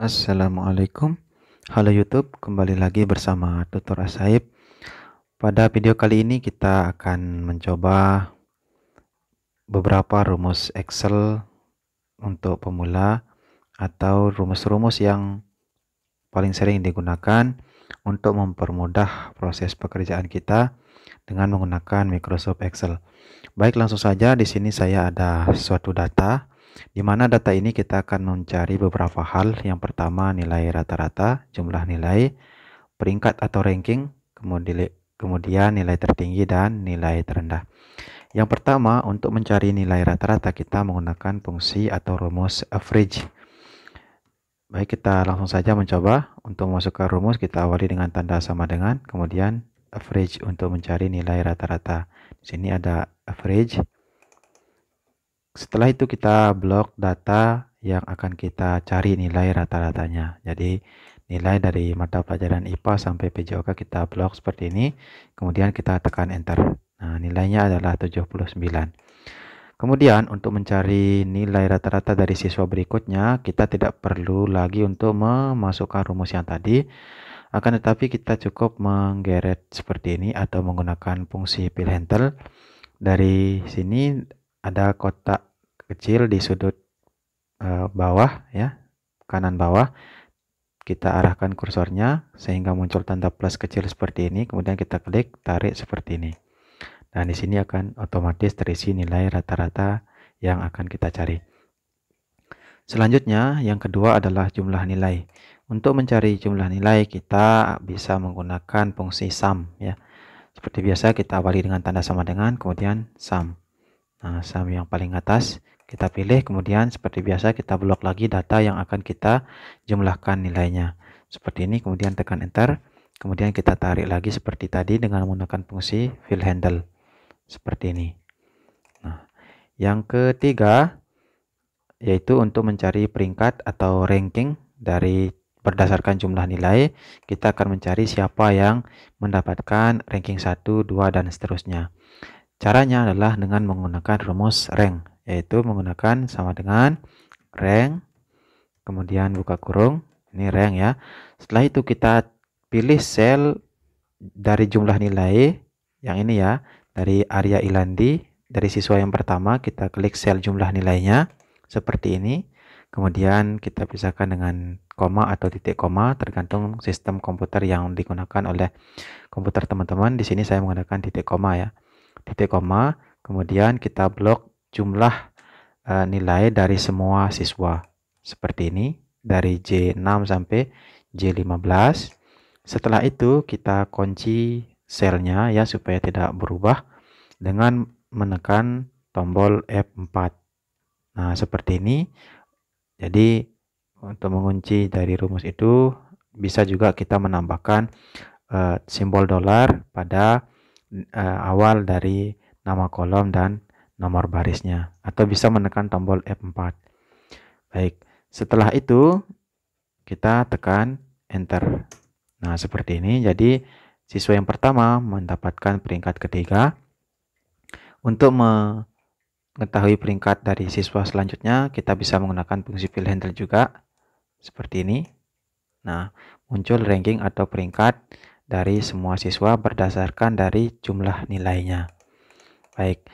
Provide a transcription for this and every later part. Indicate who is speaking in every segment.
Speaker 1: Assalamualaikum. Halo YouTube, kembali lagi bersama Tutor Asaib. Pada video kali ini kita akan mencoba beberapa rumus Excel untuk pemula atau rumus-rumus yang paling sering digunakan untuk mempermudah proses pekerjaan kita dengan menggunakan Microsoft Excel. Baik, langsung saja. Di sini saya ada suatu data, di mana data ini kita akan mencari beberapa hal. Yang pertama, nilai rata-rata, jumlah nilai, peringkat atau ranking, kemudian nilai tertinggi dan nilai terendah. Yang pertama, untuk mencari nilai rata-rata kita menggunakan fungsi atau rumus average. Baik, kita langsung saja mencoba. Untuk memasukkan rumus, kita awali dengan tanda sama dengan, kemudian average untuk mencari nilai rata-rata. Di sini ada average. Setelah itu kita blok data yang akan kita cari nilai rata-ratanya. Jadi nilai dari mata pelajaran IPA sampai PJOK kita blok seperti ini. Kemudian kita tekan enter. Nah, nilainya adalah 79. Kemudian untuk mencari nilai rata-rata dari siswa berikutnya, kita tidak perlu lagi untuk memasukkan rumus yang tadi. Akan tetapi kita cukup menggeret seperti ini atau menggunakan fungsi fill handle. Dari sini ada kotak kecil di sudut bawah, ya, kanan bawah. Kita arahkan kursornya sehingga muncul tanda plus kecil seperti ini. Kemudian kita klik, tarik seperti ini. Dan di sini akan otomatis terisi nilai rata-rata yang akan kita cari. Selanjutnya, yang kedua adalah jumlah nilai. Untuk mencari jumlah nilai, kita bisa menggunakan fungsi sum, ya. Seperti biasa, kita awali dengan tanda sama dengan, kemudian sum. Nah, sum yang paling atas kita pilih, kemudian seperti biasa kita blok lagi data yang akan kita jumlahkan nilainya. Seperti ini, kemudian tekan enter. Kemudian kita tarik lagi seperti tadi dengan menggunakan fungsi fill handle. Seperti ini. Nah, yang ketiga yaitu untuk mencari peringkat atau ranking dari berdasarkan jumlah nilai. Kita akan mencari siapa yang mendapatkan ranking 1, 2, dan seterusnya. Caranya adalah dengan menggunakan rumus rank, yaitu menggunakan sama dengan rank, kemudian buka kurung, ini rank ya. Setelah itu kita pilih sel dari jumlah nilai, yang ini ya, dari Arya Ilandi, dari siswa yang pertama, kita klik sel jumlah nilainya, seperti ini. Kemudian kita pisahkan dengan koma atau titik koma, tergantung sistem komputer yang digunakan oleh komputer teman-teman. Di sini saya menggunakan titik koma ya. Titik koma, kemudian kita blok jumlah nilai dari semua siswa. Seperti ini, dari J6 sampai J15. Setelah itu kita kunci selnya ya supaya tidak berubah dengan menekan tombol F4. Nah, seperti ini. Jadi untuk mengunci dari rumus itu bisa juga kita menambahkan simbol dolar pada awal dari nama kolom dan nomor barisnya, atau bisa menekan tombol F4. Baik, setelah itu kita tekan enter. Nah, seperti ini. Jadi siswa yang pertama mendapatkan peringkat ketiga. Untuk mengetahui peringkat dari siswa selanjutnya, kita bisa menggunakan fungsi fill handle juga, seperti ini. Nah, muncul ranking atau peringkat dari semua siswa berdasarkan dari jumlah nilainya. Baik,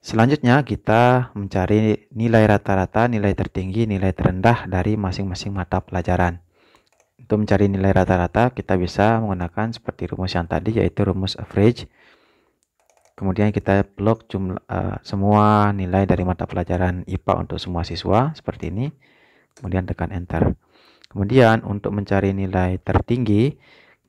Speaker 1: selanjutnya kita mencari nilai rata-rata, nilai tertinggi, nilai terendah dari masing-masing mata pelajaran. Untuk mencari nilai rata-rata, kita bisa menggunakan seperti rumus yang tadi, yaitu rumus average. Kemudian kita blok jumlah semua nilai dari mata pelajaran IPA untuk semua siswa, seperti ini. Kemudian tekan enter. Kemudian untuk mencari nilai tertinggi,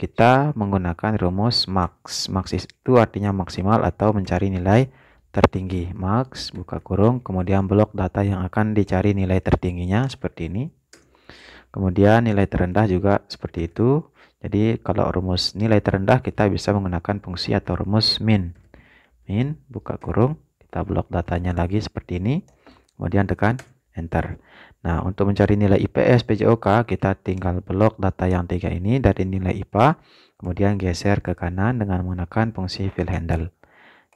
Speaker 1: kita menggunakan rumus max. Max itu artinya maksimal atau mencari nilai tertinggi. Max, buka kurung, kemudian blok data yang akan dicari nilai tertingginya, seperti ini. Kemudian nilai terendah juga seperti itu. Jadi kalau rumus nilai terendah kita bisa menggunakan fungsi atau rumus min. Min, buka kurung, kita blok datanya lagi seperti ini. Kemudian tekan enter. Nah, untuk mencari nilai IPS PJOK, kita tinggal blok data yang 3 ini dari nilai IPA, kemudian geser ke kanan dengan menggunakan fungsi fill handle.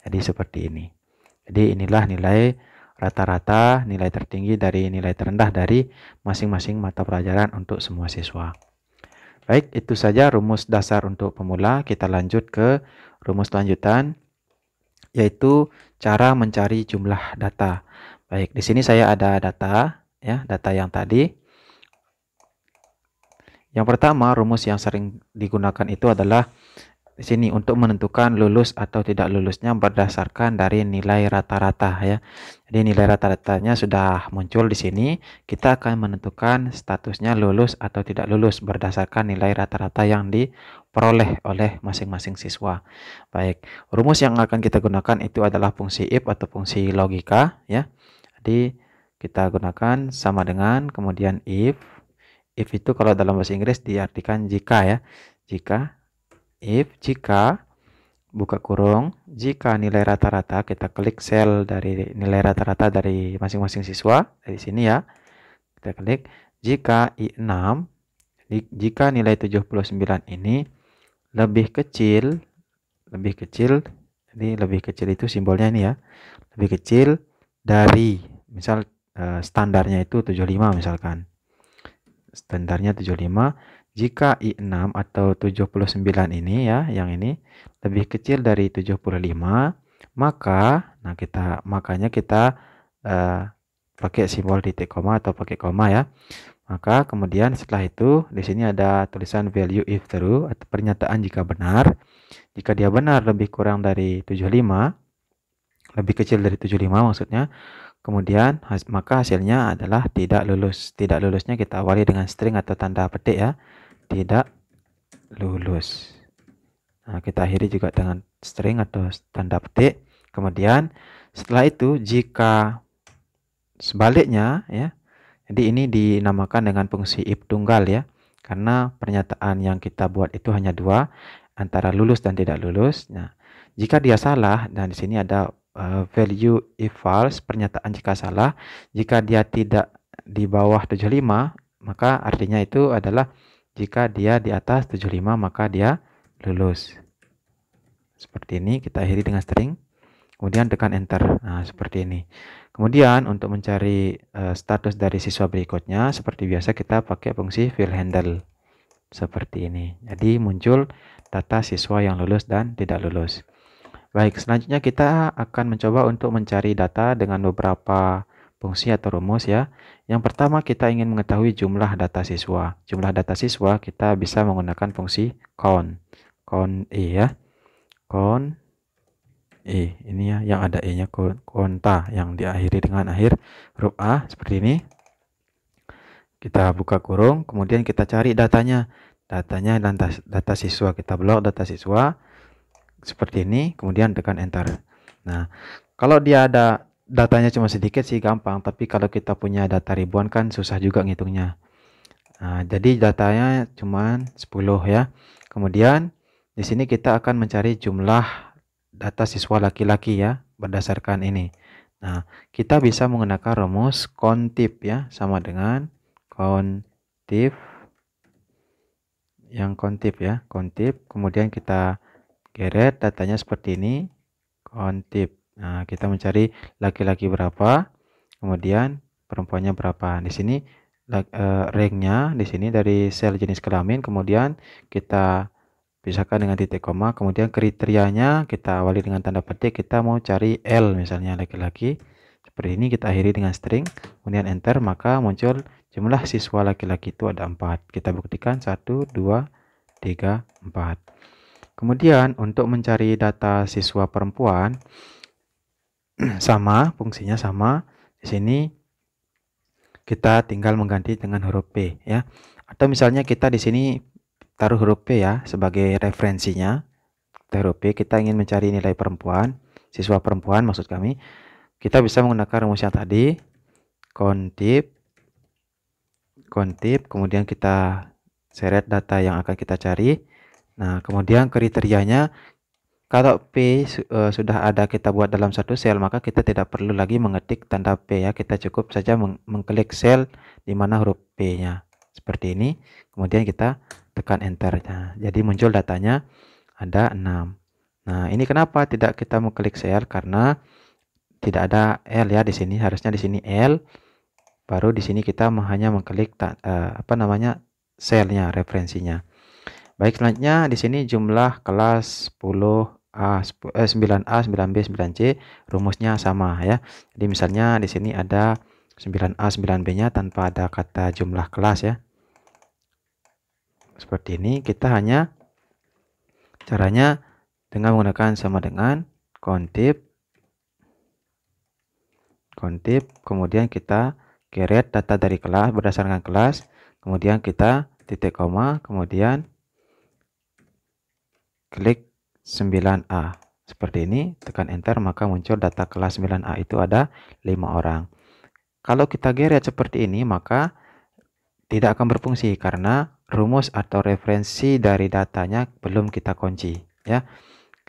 Speaker 1: Jadi seperti ini. Jadi inilah nilai rata-rata nilai tertinggi dari nilai terendah dari masing-masing mata pelajaran untuk semua siswa. Baik, itu saja rumus dasar untuk pemula. Kita lanjut ke rumus lanjutan, yaitu cara mencari jumlah data. Baik, di sini saya ada data, ya, data yang tadi. Yang pertama, rumus yang sering digunakan itu adalah di sini untuk menentukan lulus atau tidak lulusnya berdasarkan dari nilai rata-rata, ya. Jadi nilai rata-ratanya sudah muncul di sini. Kita akan menentukan statusnya lulus atau tidak lulus berdasarkan nilai rata-rata yang diperoleh oleh masing-masing siswa. Baik, rumus yang akan kita gunakan itu adalah fungsi if atau fungsi logika, ya. Jadi kita gunakan sama dengan, kemudian if. If itu kalau dalam bahasa Inggris diartikan jika, ya. Jika buka kurung, jika nilai rata-rata, kita klik sel dari nilai rata-rata dari masing-masing siswa dari sini, ya. Kita klik jika I6, jika nilai 79 ini lebih kecil, jadi lebih kecil itu simbolnya ini, ya. Lebih kecil dari, misal standarnya itu 75 misalkan. Standarnya 75. Jika I6 atau 79 ini, ya, yang ini lebih kecil dari 75, maka makanya kita pakai simbol titik koma atau pakai koma, ya. Maka kemudian setelah itu di sini ada tulisan value if true atau pernyataan jika benar. Jika dia benar lebih kurang dari 75, lebih kecil dari 75 maksudnya, kemudian maka hasilnya adalah tidak lulus. Tidak lulusnya kita awali dengan string atau tanda petik, ya. Tidak lulus. Nah, kita akhiri juga dengan string atau tanda petik. Kemudian setelah itu jika sebaliknya, ya. Jadi ini dinamakan dengan fungsi if tunggal, ya. Karena pernyataan yang kita buat itu hanya dua, antara lulus dan tidak lulus. Nah, jika dia salah, dan di sini ada value if false, pernyataan jika salah. Jika dia tidak di bawah 75, maka artinya itu adalah jika dia di atas 75 maka dia lulus. Seperti ini, kita akhiri dengan string. Kemudian tekan enter. Nah, seperti ini. Kemudian untuk mencari status dari siswa berikutnya, seperti biasa kita pakai fungsi fill handle. Seperti ini. Jadi muncul data siswa yang lulus dan tidak lulus. Baik, selanjutnya kita akan mencoba untuk mencari data dengan beberapa fungsi atau rumus, ya. Yang pertama kita ingin mengetahui jumlah data siswa. Jumlah data siswa kita bisa menggunakan fungsi count. Count E, ya. Count E, ini, ya, yang ada E-nya, konta yang diakhiri dengan akhir huruf A seperti ini. Kita buka kurung, kemudian kita cari datanya. Datanya data siswa, kita blok data siswa seperti ini, kemudian tekan enter. Nah, kalau dia ada datanya cuma sedikit sih gampang, tapi kalau kita punya data ribuan kan susah juga ngitungnya. Nah, jadi datanya cuma 10, ya. Kemudian di sini kita akan mencari jumlah data siswa laki-laki, ya, berdasarkan ini. Nah, kita bisa menggunakan rumus COUNTIF, ya, sama dengan COUNTIF, yang COUNTIF, ya, COUNTIF. Kemudian kita geret datanya seperti ini, COUNTIF. Nah, kita mencari laki-laki berapa, kemudian perempuannya berapa. Di sini ranknya di sini dari sel jenis kelamin, kemudian kita pisahkan dengan titik koma, kemudian kriterianya kita awali dengan tanda petik, kita mau cari L misalnya laki-laki. Seperti ini, kita akhiri dengan string, kemudian enter, maka muncul jumlah siswa laki-laki itu ada 4. Kita buktikan 1, 2, 3, 4. Kemudian untuk mencari data siswa perempuan sama, fungsinya sama. Di sini kita tinggal mengganti dengan huruf P, ya. Atau misalnya kita di sini taruh huruf P, ya, sebagai referensinya. Huruf P, kita ingin mencari nilai perempuan, siswa perempuan maksud kami. Kita bisa menggunakan rumus yang tadi, COUNTIF, kemudian kita seret data yang akan kita cari. Nah, kemudian kriterianya, kalau P sudah ada kita buat dalam satu sel, maka kita tidak perlu lagi mengetik tanda P, ya. Kita cukup saja mengklik sel di mana huruf P-nya. Seperti ini. Kemudian kita tekan enter. Nah, jadi muncul datanya ada 6. Nah, ini kenapa tidak kita mengklik sel? Karena tidak ada L ya di sini, harusnya di sini L, baru di sini kita hanya mengklik selnya, referensinya. Baik, selanjutnya di sini jumlah kelas 9A, 9B, 9C, rumusnya sama ya. Jadi misalnya di sini ada 9A, 9B-nya tanpa ada kata jumlah kelas ya. Seperti ini, kita hanya caranya dengan menggunakan sama dengan kontip, kemudian kita create data dari kelas berdasarkan kelas, kemudian kita titik koma, kemudian klik 9A. Seperti ini, tekan enter, maka muncul data kelas 9A itu ada 5 orang. Kalau kita geret seperti ini, maka tidak akan berfungsi karena rumus atau referensi dari datanya belum kita kunci ya.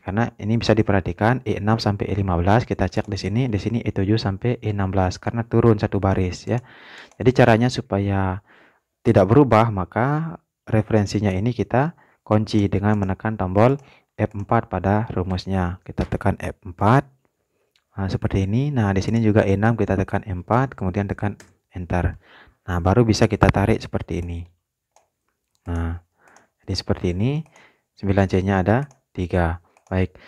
Speaker 1: Karena ini bisa diperhatikan E6 sampai E15, kita cek di sini E7 sampai E16 karena turun satu baris ya. Jadi caranya supaya tidak berubah, maka referensinya ini kita kunci dengan menekan tombol F4 pada rumusnya. Kita tekan F4. Nah, seperti ini. Nah, di sini juga E6 kita tekan E4, kemudian tekan enter. Nah, baru bisa kita tarik seperti ini. Nah, jadi seperti ini. 9C-nya ada 3. Baik.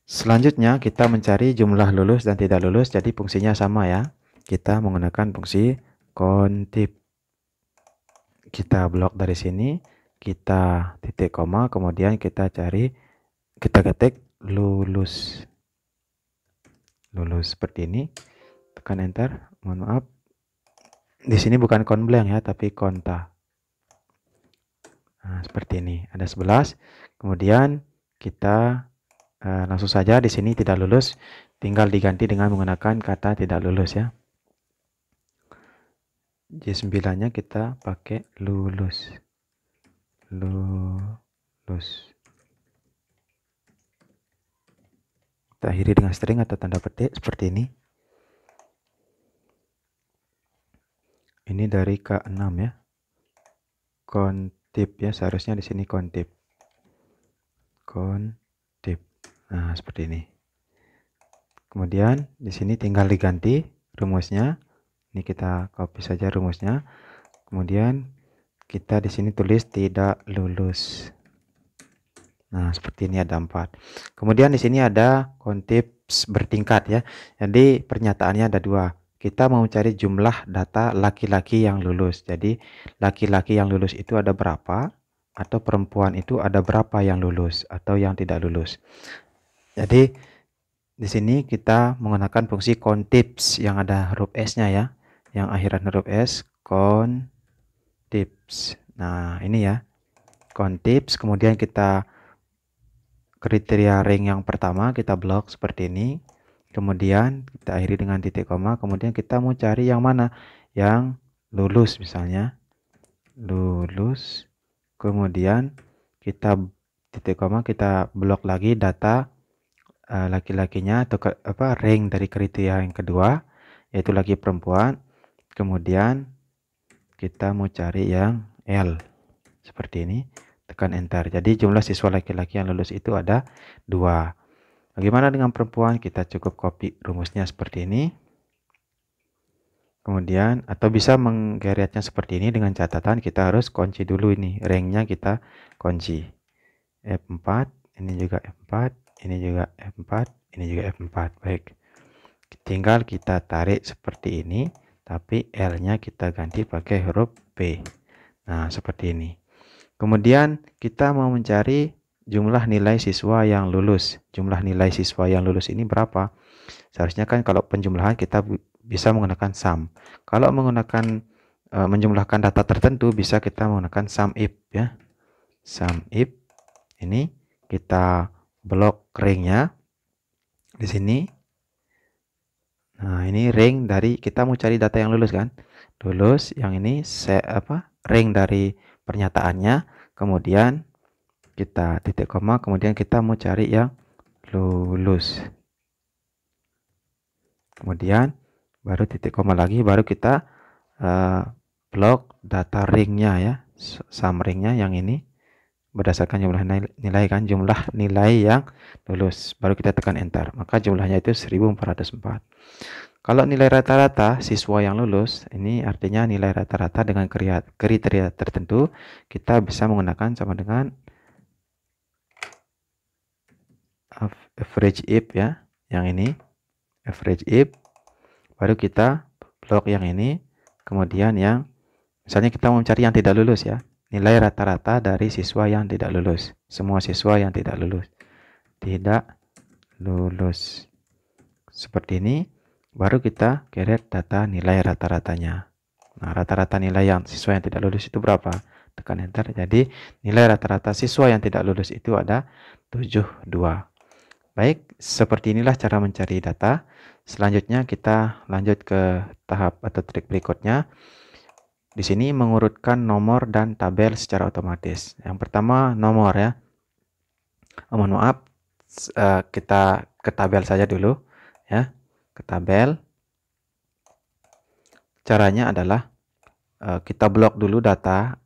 Speaker 1: Selanjutnya kita mencari jumlah lulus dan tidak lulus. Jadi fungsinya sama ya. Kita menggunakan fungsi kontip. Kita blok dari sini, kita titik koma, kemudian kita ketik lulus seperti ini, tekan enter. Mohon maaf, di sini bukan count blank ya, tapi konta. Nah, seperti ini ada 11. Kemudian kita langsung saja di sini tidak lulus, tinggal diganti dengan menggunakan kata tidak lulus ya. J9-nya kita pakai lulus. Kita akhiri dengan string atau tanda petik seperti ini. Ini dari K6 ya. Kontip ya, seharusnya di sini kontip. Nah, seperti ini. Kemudian di sini tinggal diganti rumusnya. Ini kita copy saja rumusnya. Kemudian kita di sini tulis tidak lulus. Nah, seperti ini ada 4. Kemudian di sini ada kontip bertingkat ya. Jadi pernyataannya ada 2. Kita mau mencari jumlah data laki-laki yang lulus. Jadi laki-laki yang lulus itu ada berapa, atau perempuan itu ada berapa yang lulus atau yang tidak lulus. Jadi di sini kita menggunakan fungsi contips yang ada huruf S-nya ya. Yang akhiran huruf S, contips. Nah, ini ya. Contips, kemudian kita kriteria ring yang pertama kita blok seperti ini. Kemudian kita akhiri dengan titik koma, kemudian kita mau cari yang mana? Yang lulus misalnya. Lulus. Kemudian kita titik koma, kita blok lagi data laki-lakinya atau ring dari kriteria yang kedua, yaitu laki perempuan. Kemudian kita mau cari yang L seperti ini, tekan enter. Jadi jumlah siswa laki-laki yang lulus itu ada 2. Bagaimana dengan perempuan? Kita cukup copy rumusnya seperti ini. Kemudian atau bisa menggeretnya seperti ini dengan catatan kita harus kunci dulu ini, ringnya kita kunci. F4, ini juga F4, ini juga F4, ini juga F4. Baik. Tinggal kita tarik seperti ini, tapi L-nya kita ganti pakai huruf P. Nah, seperti ini. Kemudian kita mau mencari jumlah nilai siswa yang lulus. Jumlah nilai siswa yang lulus ini berapa? Seharusnya kan kalau penjumlahan kita bisa menggunakan sum. Kalau menggunakan menjumlahkan data tertentu bisa kita menggunakan sum if ya. Sum if. Ini kita blok ringnya di sini. Nah, ini ring dari kita mau cari data yang lulus kan? Lulus, yang ini ring dari pernyataannya, kemudian kita titik koma, kemudian kita mau cari yang lulus. Kemudian baru titik koma lagi, baru kita blok data ringnya ya, sum ringnya yang ini. berdasarkan jumlah nilai kan, jumlah nilai yang lulus. Baru kita tekan enter. Maka jumlahnya itu 1404. Kalau nilai rata-rata siswa yang lulus, ini artinya nilai rata-rata dengan kriteria tertentu, kita bisa menggunakan sama dengan average if ya, yang ini average if. Baru kita blok yang ini, kemudian yang misalnya kita mau mencari yang tidak lulus ya, nilai rata-rata dari siswa yang tidak lulus, semua siswa yang tidak lulus, seperti ini. Baru kita geret data nilai rata-ratanya. Nah, rata-rata nilai yang siswa yang tidak lulus itu berapa? Tekan enter. Jadi nilai rata-rata siswa yang tidak lulus itu ada 72. Baik, seperti inilah cara mencari data. Selanjutnya kita lanjut ke tahap atau trik berikutnya. Di sini mengurutkan nomor dan tabel secara otomatis. Yang pertama nomor ya. Mohon maaf, kita ke tabel saja dulu ya. Ke tabel. Caranya adalah kita blok dulu data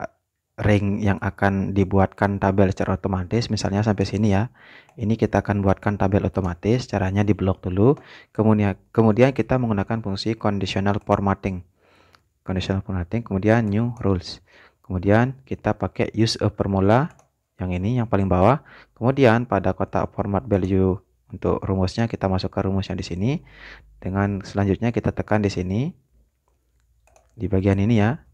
Speaker 1: ring yang akan dibuatkan tabel secara otomatis, misalnya sampai sini ya. Ini kita akan buatkan tabel otomatis, caranya diblok dulu. Kemudian kita menggunakan fungsi conditional formatting. Kemudian new rules. Kemudian kita pakai use a formula yang ini yang paling bawah. Kemudian pada kotak format value untuk rumusnya kita masukkan rumus yang di sini. Dengan selanjutnya kita tekan di sini. Di bagian ini ya.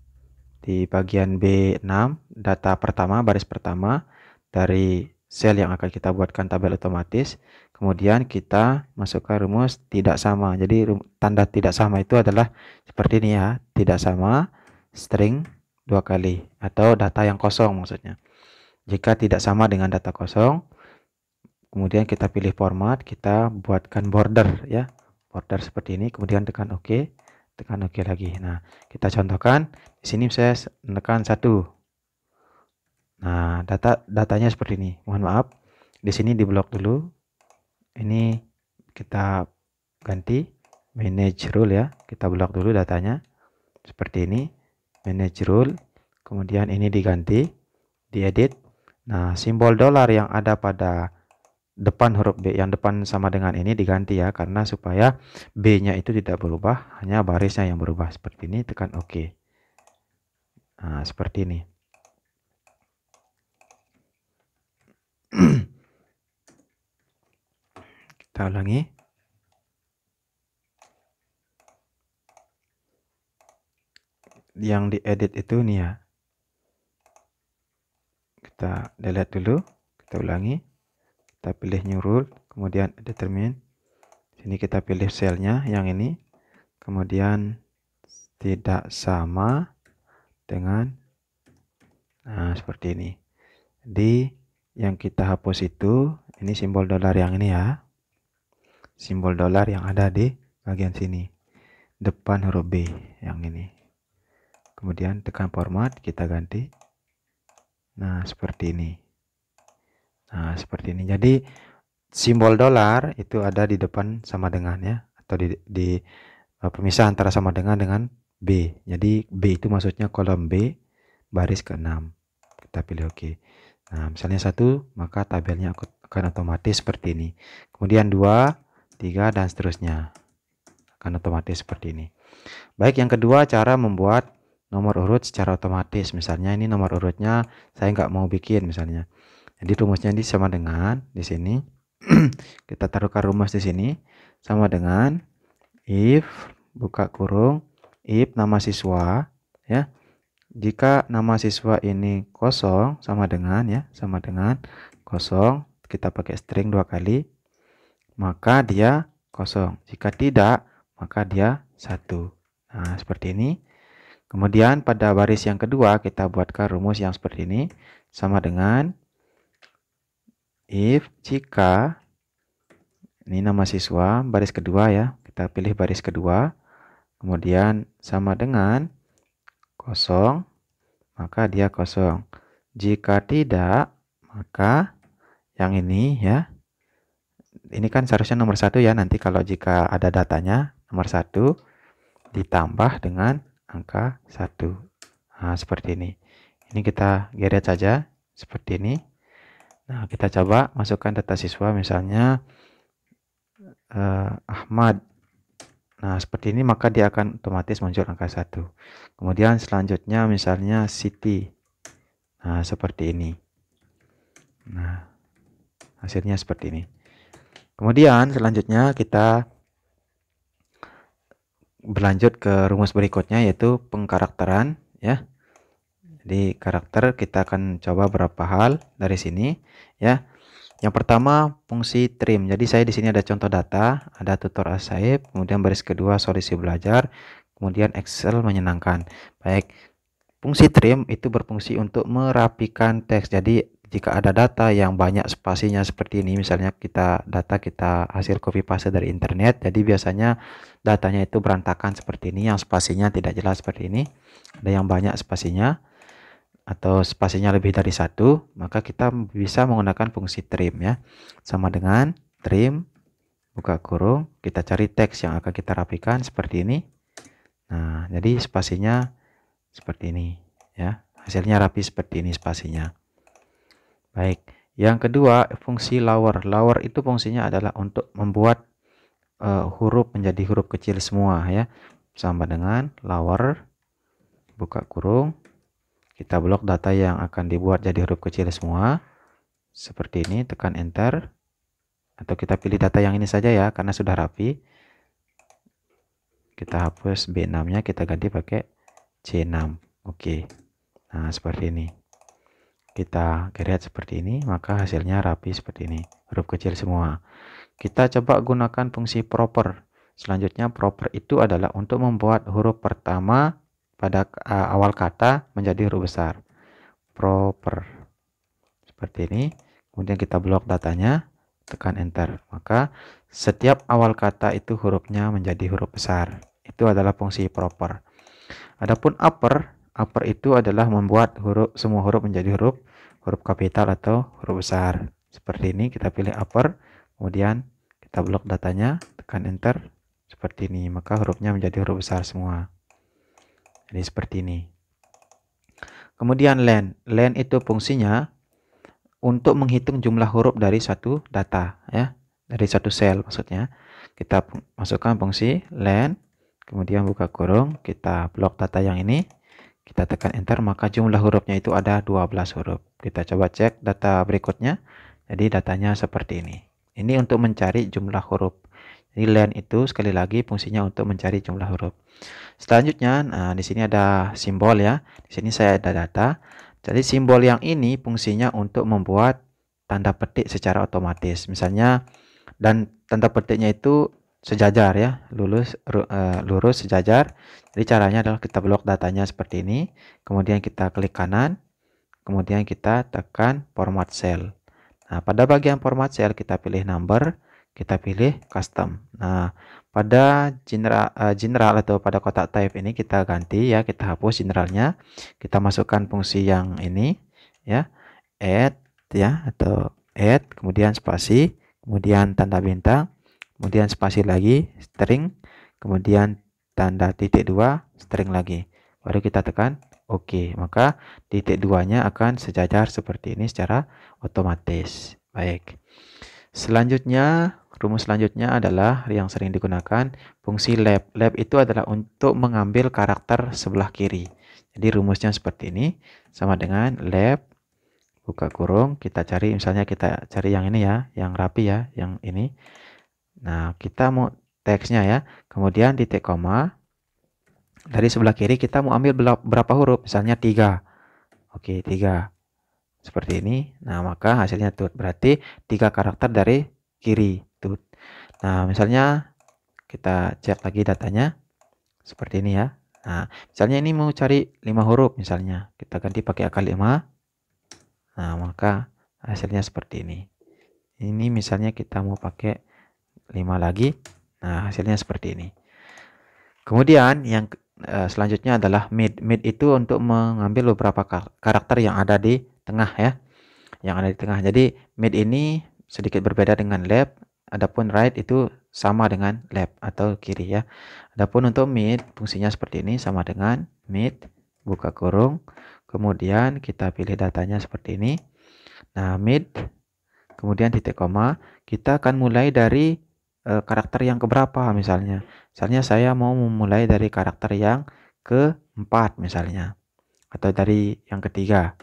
Speaker 1: Di bagian B6, data pertama, baris pertama dari sel yang akan kita buatkan tabel otomatis. Kemudian kita masukkan rumus tidak sama. Jadi tanda tidak sama itu adalah seperti ini ya. Tidak sama, string 2 kali. Atau data yang kosong maksudnya. Jika tidak sama dengan data kosong, kemudian kita pilih format, kita buatkan border ya. Border seperti ini, kemudian tekan OK. Tekan OK lagi. Nah, kita contohkan. Di sini saya menekan 1. Nah, datanya seperti ini. Mohon maaf. Di sini diblok dulu. Ini kita ganti manage rule ya. Kita blok dulu datanya. Seperti ini. Manage rule. Kemudian ini diganti, diedit. Nah, simbol dolar yang ada pada depan huruf B, yang depan sama dengan ini diganti ya, karena supaya B-nya itu tidak berubah, hanya barisnya yang berubah. Seperti ini, tekan OK. Nah, seperti ini. Kita ulangi. Yang diedit itu nih ya. Kita delete dulu, kita ulangi. Kita pilih new rule, kemudian determine. Sini kita pilih selnya yang ini. Kemudian tidak sama dengan, nah seperti ini. Jadi yang kita hapus itu ini simbol dolar yang ini ya. Simbol dolar yang ada di bagian sini. Depan huruf B yang ini. Kemudian tekan format, kita ganti. Nah, seperti ini. Nah, seperti ini. Jadi simbol dolar itu ada di depan sama dengan ya, atau di pemisah antara sama dengan B. Jadi B itu maksudnya kolom B baris ke-6. Kita pilih OK. Nah, misalnya 1, maka tabelnya akan otomatis seperti ini. Kemudian 2, 3 dan seterusnya. Akan otomatis seperti ini. Baik, yang kedua cara membuat nomor urut secara otomatis. Misalnya ini nomor urutnya saya nggak mau bikin misalnya. Jadi rumusnya ini sama dengan di sini. Kita taruhkan rumus di sini sama dengan if buka kurung if nama siswa ya. Jika nama siswa ini kosong sama dengan ya, sama dengan kosong, kita pakai string 2 kali, maka dia kosong. Jika tidak, maka dia 1. Nah, seperti ini. Kemudian pada baris yang kedua kita buatkan rumus yang seperti ini sama dengan if jika ini nama siswa baris kedua ya, kita pilih baris kedua, kemudian sama dengan kosong, maka dia kosong. Jika tidak, maka yang ini ya, ini kan seharusnya nomor 1 ya, nanti kalau jika ada datanya nomor 1 ditambah dengan angka 1. Nah, seperti ini. Ini kita geret saja seperti ini. Nah, kita coba masukkan data siswa, misalnya Ahmad. Nah, seperti ini maka dia akan otomatis muncul angka 1. Kemudian selanjutnya misalnya Siti. Nah, seperti ini. Nah, hasilnya seperti ini. Kemudian selanjutnya kita berlanjut ke rumus berikutnya, yaitu pengkarakteran ya. Jadi karakter kita akan coba beberapa hal dari sini ya. Yang pertama fungsi trim. Jadi saya di sini ada contoh data, ada tutor asaib, kemudian baris kedua solusi belajar, kemudian Excel menyenangkan. Baik, fungsi trim itu berfungsi untuk merapikan teks. Jadi jika ada data yang banyak spasinya seperti ini, misalnya kita hasil copy paste dari internet, jadi biasanya datanya itu berantakan seperti ini, yang spasinya tidak jelas seperti ini, ada yang banyak spasinya atau spasinya lebih dari satu, maka kita bisa menggunakan fungsi trim ya. Sama dengan trim, buka kurung, kita cari teks yang akan kita rapikan seperti ini. Nah, jadi spasinya seperti ini ya. Hasilnya rapi seperti ini spasinya. Baik, yang kedua fungsi lower. Lower itu fungsinya adalah untuk membuat huruf menjadi huruf kecil semua ya. Sama dengan lower, buka kurung, kita blok data yang akan dibuat jadi huruf kecil semua. Seperti ini, tekan enter. Atau kita pilih data yang ini saja ya, karena sudah rapi. Kita hapus B6-nya, kita ganti pakai C6. Oke. Nah, seperti ini. Kita create seperti ini, maka hasilnya rapi seperti ini. Huruf kecil semua. Kita coba gunakan fungsi proper. Selanjutnya, proper itu adalah untuk membuat huruf pertama pada awal kata menjadi huruf besar. Proper seperti ini. Kemudian kita blok datanya, tekan enter, maka setiap awal kata itu hurufnya menjadi huruf besar. Itu adalah fungsi proper. Adapun upper itu adalah membuat semua huruf menjadi huruf kapital atau huruf besar. Seperti ini, kita pilih upper, kemudian kita blok datanya, tekan enter, seperti ini, maka hurufnya menjadi huruf besar semua. Jadi seperti ini. Kemudian len itu fungsinya untuk menghitung jumlah huruf dari satu data ya, dari satu sel maksudnya. Kita masukkan fungsi len, kemudian buka kurung, kita blok data yang ini, kita tekan enter, maka jumlah hurufnya itu ada 12 huruf. Kita coba cek data berikutnya. Jadi datanya seperti ini. Ini untuk mencari jumlah huruf. Jadi len itu sekali lagi fungsinya untuk mencari jumlah huruf. Selanjutnya, nah di sini ada simbol ya. Di sini saya ada data. Jadi simbol yang ini fungsinya untuk membuat tanda petik secara otomatis. Misalnya, dan tanda petiknya itu sejajar ya, lurus sejajar. Jadi caranya adalah kita blok datanya seperti ini. Kemudian kita klik kanan. Kemudian kita tekan format cell. Nah, pada bagian format cell kita pilih number, kita pilih custom. Nah, pada general atau pada kotak type ini kita ganti ya, kita hapus generalnya. Kita masukkan fungsi yang ini ya, add ya atau add, kemudian spasi, kemudian tanda bintang, kemudian spasi lagi, string, kemudian tanda titik 2, string lagi. Baru kita tekan OK, maka titik 2-nya akan sejajar seperti ini secara otomatis. Baik. Selanjutnya, rumus selanjutnya adalah yang sering digunakan fungsi lab. Lab itu adalah untuk mengambil karakter sebelah kiri. Jadi rumusnya seperti ini, sama dengan lab, buka kurung, kita cari, misalnya kita cari yang ini ya, yang rapi ya, yang ini. Nah, kita mau teksnya ya, kemudian titik koma. Dari sebelah kiri kita mau ambil berapa huruf, misalnya 3. Oke, 3. Seperti ini. Nah, maka hasilnya tut. Berarti 3 karakter dari kiri. Tut. Nah, misalnya kita cek lagi datanya. Seperti ini ya. Nah, misalnya ini mau cari 5 huruf misalnya. Kita ganti pakai akar 5. Nah, maka hasilnya seperti ini. Ini misalnya kita mau pakai 5 lagi. Nah, hasilnya seperti ini. Kemudian yang selanjutnya adalah mid. Mid itu untuk mengambil beberapa karakter yang ada di tengah ya. Yang ada di tengah. Jadi mid ini sedikit berbeda dengan left. Adapun right itu sama dengan left atau kiri ya. Adapun untuk mid fungsinya seperti ini, sama dengan mid, buka kurung, kemudian kita pilih datanya seperti ini. Nah, mid, kemudian titik koma, kita akan mulai dari karakter yang keberapa misalnya. Misalnya saya mau memulai dari karakter yang keempat misalnya, atau dari yang ketiga.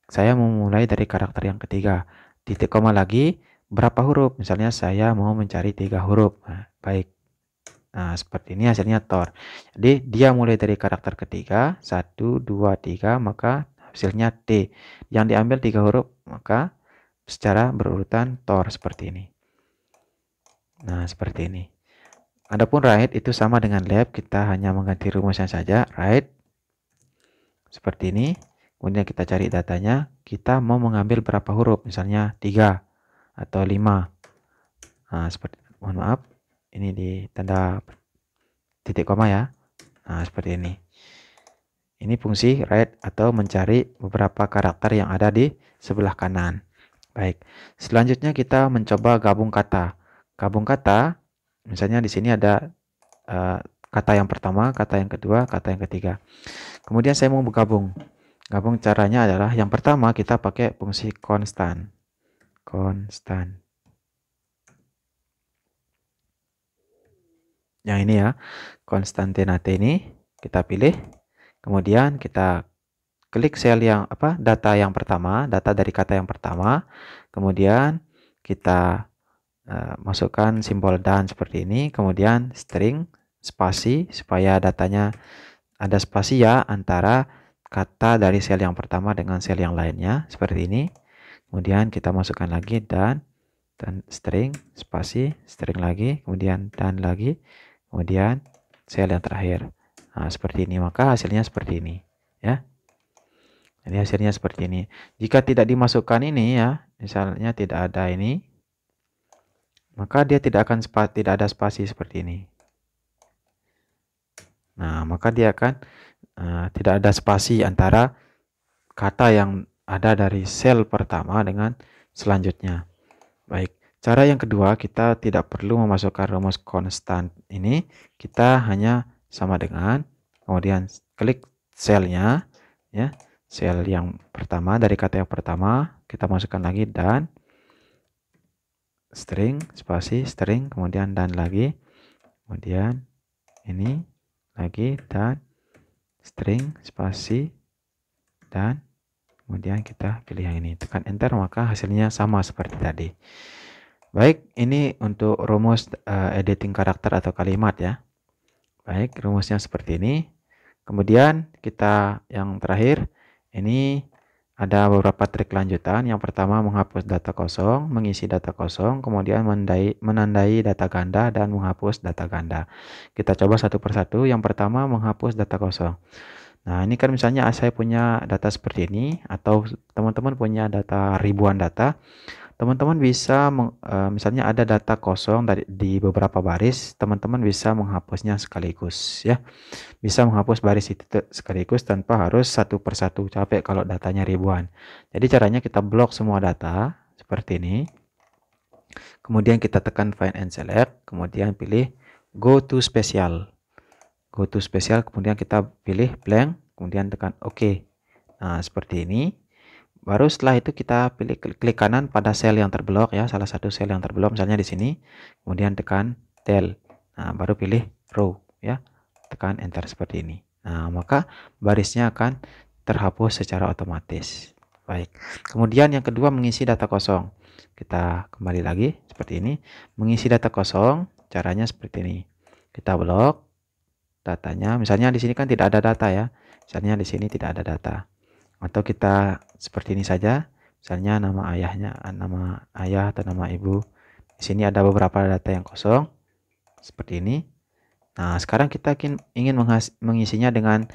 Speaker 1: Saya mau memulai dari karakter yang ketiga. Titik koma lagi, berapa huruf? Misalnya saya mau mencari 3 huruf. Nah, baik. Nah, seperti ini hasilnya Thor. Jadi dia mulai dari karakter ketiga, 1, 2, 3, maka hasilnya T. Yang diambil 3 huruf, maka secara berurutan Thor seperti ini. Nah, seperti ini. Adapun right itu sama dengan left, kita hanya mengganti rumusnya saja. Right seperti ini. Kemudian kita cari datanya, kita mau mengambil berapa huruf, misalnya 3 atau 5. Nah, seperti, mohon maaf, ini di tanda titik koma ya. Nah, seperti ini. Ini fungsi right atau mencari beberapa karakter yang ada di sebelah kanan. Baik, selanjutnya kita mencoba gabung kata. Gabung kata, misalnya di sini ada kata yang pertama, kata yang kedua, kata yang ketiga. Kemudian saya mau bergabung. Gabung caranya adalah yang pertama kita pakai fungsi konstan. Konstan. Yang ini ya, konstantinate ini kita pilih. Kemudian kita klik sel yang data yang pertama, data dari kata yang pertama. Kemudian kita masukkan simbol dan seperti ini, kemudian string spasi supaya datanya ada spasi ya antara kata dari sel yang pertama dengan sel yang lainnya seperti ini. Kemudian kita masukkan lagi dan string spasi, string lagi, kemudian dan lagi, kemudian sel yang terakhir. Nah, seperti ini, maka hasilnya seperti ini ya. Jadi hasilnya seperti ini. Jika tidak dimasukkan ini ya, misalnya tidak ada ini, maka dia tidak ada spasi seperti ini. Nah, maka dia akan tidak ada spasi antara kata yang ada dari sel pertama dengan selanjutnya. Baik, cara yang kedua, kita tidak perlu memasukkan rumus konstan ini, kita hanya sama dengan, kemudian klik selnya, ya, sel yang pertama dari kata yang pertama, kita masukkan lagi dan string spasi string, kemudian dan lagi, kemudian ini lagi dan string spasi dan kemudian kita pilih yang ini, tekan enter, maka hasilnya sama seperti tadi. Baik, ini untuk rumus editing karakter atau kalimat ya. Baik, rumusnya seperti ini. Kemudian kita yang terakhir, ini ada beberapa trik lanjutan. Yang pertama menghapus data kosong, mengisi data kosong, kemudian menandai data ganda dan menghapus data ganda. Kita coba satu persatu. Yang pertama menghapus data kosong. Nah, ini kan misalnya saya punya data seperti ini, atau teman-teman punya data ribuan data. Teman-teman bisa misalnya ada data kosong di beberapa baris, teman-teman bisa menghapusnya sekaligus ya. Bisa menghapus baris itu sekaligus tanpa harus satu persatu, capek kalau datanya ribuan. Jadi caranya kita blok semua data seperti ini. Kemudian kita tekan find and select, kemudian pilih go to special. Go to special, kemudian kita pilih blank, kemudian tekan OK. Nah, seperti ini. Baru setelah itu kita pilih klik kanan pada sel yang terblok ya, salah satu sel yang terblok misalnya di sini. Kemudian tekan del. Nah, baru pilih row ya. Tekan enter seperti ini. Nah, maka barisnya akan terhapus secara otomatis. Baik. Kemudian yang kedua mengisi data kosong. Kita kembali lagi seperti ini. Mengisi data kosong caranya seperti ini. Kita blok datanya. Misalnya di sini kan tidak ada data ya. Misalnya di sini tidak ada data. Atau kita seperti ini saja, misalnya nama ayahnya, nama ayah atau nama ibu. Di sini ada beberapa data yang kosong seperti ini. Nah, sekarang kita ingin mengisinya dengan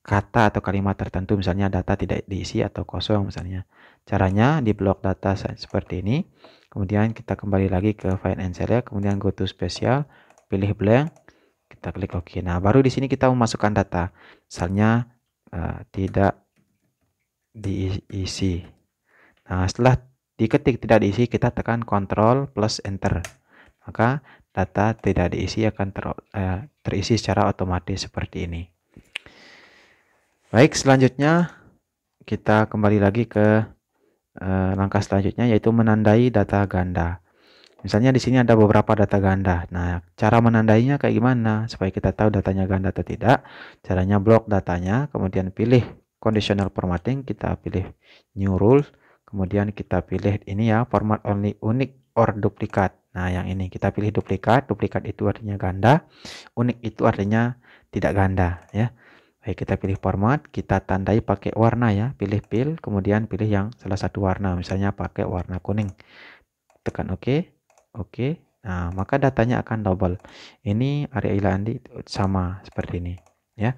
Speaker 1: kata atau kalimat tertentu, misalnya data tidak diisi atau kosong misalnya. Caranya di blok data seperti ini. Kemudian kita kembali lagi ke find and select, kemudian go to special, pilih blank, kita klik OK. Nah, baru di sini kita memasukkan data. Misalnya tidak diisi. Nah, setelah diketik tidak diisi, kita tekan Ctrl plus Enter. Maka data tidak diisi akan terisi secara otomatis seperti ini. Baik, selanjutnya kita kembali lagi ke langkah selanjutnya, yaitu menandai data ganda. Misalnya di sini ada beberapa data ganda. Nah, cara menandainya kayak gimana supaya kita tahu datanya ganda atau tidak? Caranya blok datanya, kemudian pilih conditional formatting, kita pilih new rule, kemudian kita pilih ini ya, format only unique or duplicate. Nah, yang ini kita pilih duplikat. Duplikat itu artinya ganda, unik itu artinya tidak ganda ya. Baik, kita pilih format, kita tandai pakai warna ya, pilih fill, kemudian pilih yang salah satu warna, misalnya pakai warna kuning. Tekan OK, OK. Nah, maka datanya akan double. Ini Arya Ilandi sama seperti ini ya.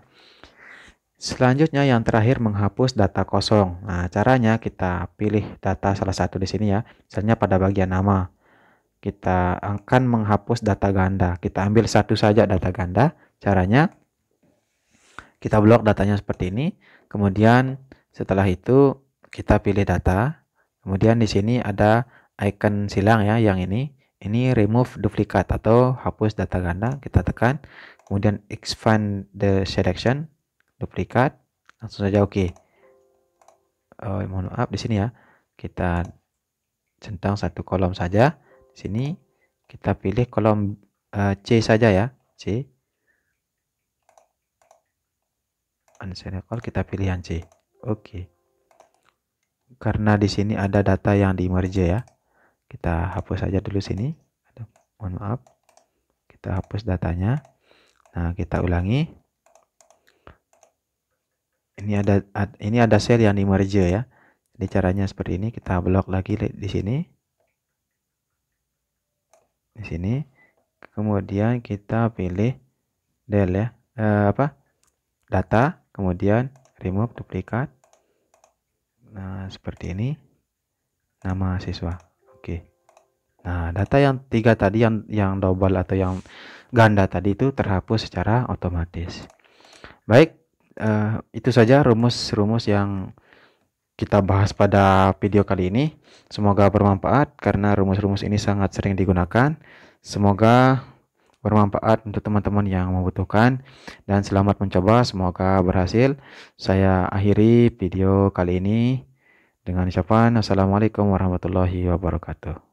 Speaker 1: Selanjutnya yang terakhir menghapus data kosong. Nah, caranya kita pilih data salah satu di sini ya, misalnya pada bagian nama. Kita akan menghapus data ganda. Kita ambil satu saja data ganda. Caranya kita blok datanya seperti ini, kemudian setelah itu kita pilih data, kemudian di sini ada icon silang ya, yang ini remove duplicate atau hapus data ganda, kita tekan, kemudian expand the selection, duplicate, langsung saja OK. Mohon maaf di sini ya, kita centang satu kolom saja, di sini kita pilih kolom C saja ya, C. Unselect, kita pilih yang C. Oke. Karena di sini ada data yang di merge ya. Kita hapus saja dulu sini. Mohon maaf. Kita hapus datanya. Nah, kita ulangi. Ini ada sel yang di merge ya. Jadi caranya seperti ini, kita blok lagi di sini. Di sini. Kemudian kita pilih del ya. Data, kemudian remove duplicate. Nah, seperti ini. Nama siswa. Oke. Nah, data yang 3 tadi, yang double atau yang ganda tadi itu terhapus secara otomatis. Baik, itu saja rumus-rumus yang kita bahas pada video kali ini. Semoga bermanfaat karena rumus-rumus ini sangat sering digunakan. Semoga bermanfaat untuk teman-teman yang membutuhkan, dan selamat mencoba, semoga berhasil. Saya akhiri video kali ini dengan ucapan assalamualaikum warahmatullahi wabarakatuh.